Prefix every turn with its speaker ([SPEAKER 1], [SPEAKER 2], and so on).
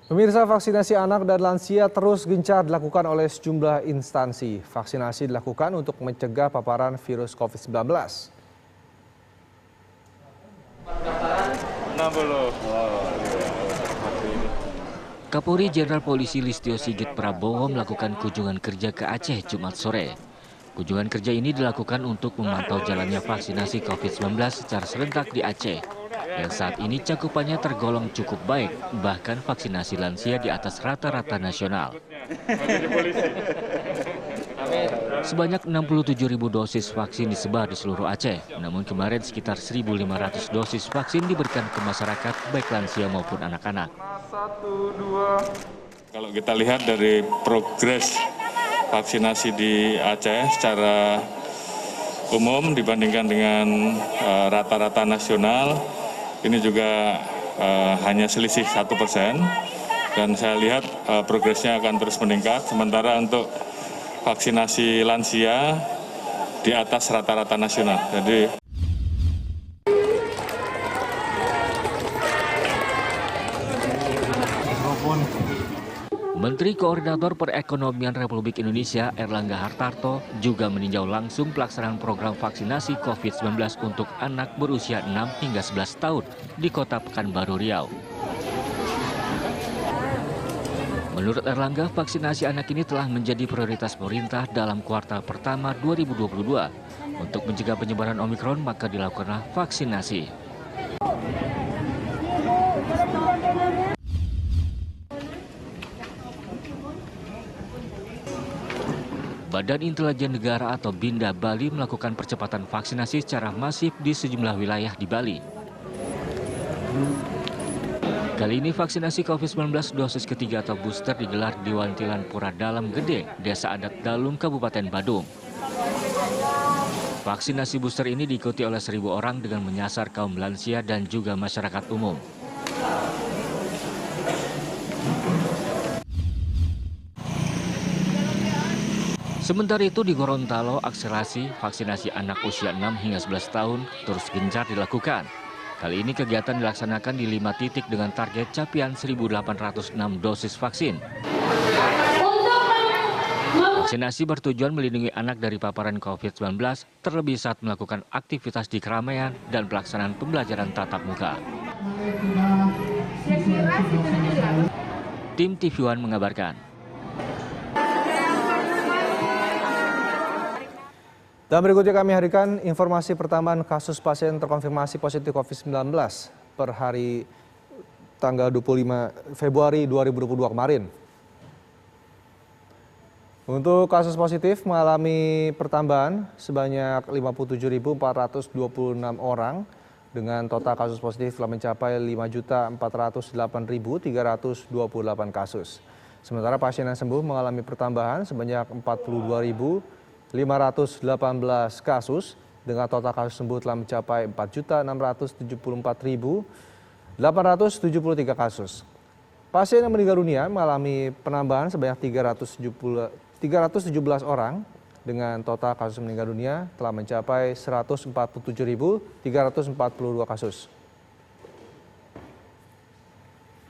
[SPEAKER 1] Pemirsa, vaksinasi anak dan lansia terus gencar dilakukan oleh sejumlah instansi. Vaksinasi dilakukan untuk mencegah paparan virus COVID-19.
[SPEAKER 2] Kapolri Jenderal Polisi Listio Sigit Prabowo melakukan kunjungan kerja ke Aceh Jumat sore. Kunjungan kerja ini dilakukan untuk memantau jalannya vaksinasi COVID-19 secara serentak di Aceh, yang saat ini cakupannya tergolong cukup baik, bahkan vaksinasi lansia di atas rata-rata nasional. Sebanyak 67.000 dosis vaksin disebar di seluruh Aceh, namun kemarin sekitar 1.500 dosis vaksin diberikan ke masyarakat, baik lansia maupun anak-anak.
[SPEAKER 3] Kalau kita lihat dari progres vaksinasi di Aceh secara umum dibandingkan dengan rata-rata nasional, ini juga hanya selisih 1%, dan saya lihat progresnya akan terus meningkat. Sementara untuk vaksinasi lansia di atas rata-rata nasional.
[SPEAKER 2] Menteri Koordinator Perekonomian Republik Indonesia Erlangga Hartarto juga meninjau langsung pelaksanaan program vaksinasi COVID-19 untuk anak berusia 6 hingga 11 tahun di Kota Pekanbaru Riau. Menurut Erlangga, vaksinasi anak ini telah menjadi prioritas pemerintah dalam kuartal pertama 2022. Untuk mencegah penyebaran Omikron, maka dilakukanlah vaksinasi. Badan Intelijen Negara atau BINDA Bali melakukan percepatan vaksinasi secara masif di sejumlah wilayah di Bali. Kali ini vaksinasi COVID-19 dosis ketiga atau booster digelar di Wantilan Pura Dalam Gede, Desa Adat Dalung, Kabupaten Badung. Vaksinasi booster ini diikuti oleh 1.000 orang dengan menyasar kaum lansia dan juga masyarakat umum. Sementara itu di Gorontalo, akselerasi vaksinasi anak usia 6 hingga 11 tahun terus gencar dilakukan. Kali ini kegiatan dilaksanakan di 5 titik dengan target capaian 1.806 dosis vaksin. Vaksinasi bertujuan melindungi anak dari paparan COVID-19, terlebih saat melakukan aktivitas di keramaian dan pelaksanaan pembelajaran tatap muka. Tim TV One mengabarkan.
[SPEAKER 1] Dan berikutnya kami hadirkan informasi pertambahan kasus pasien terkonfirmasi positif COVID-19 per hari tanggal 25 Februari 2022 kemarin. Untuk kasus positif mengalami pertambahan sebanyak 57.426 orang dengan total kasus positif telah mencapai 5.408.328 kasus. Sementara pasien yang sembuh mengalami pertambahan sebanyak 42.518 kasus dengan total kasus sembuh telah mencapai 4.674.873 kasus. Pasien yang meninggal dunia mengalami penambahan sebanyak 317 orang dengan total kasus meninggal dunia telah mencapai 147.342 kasus.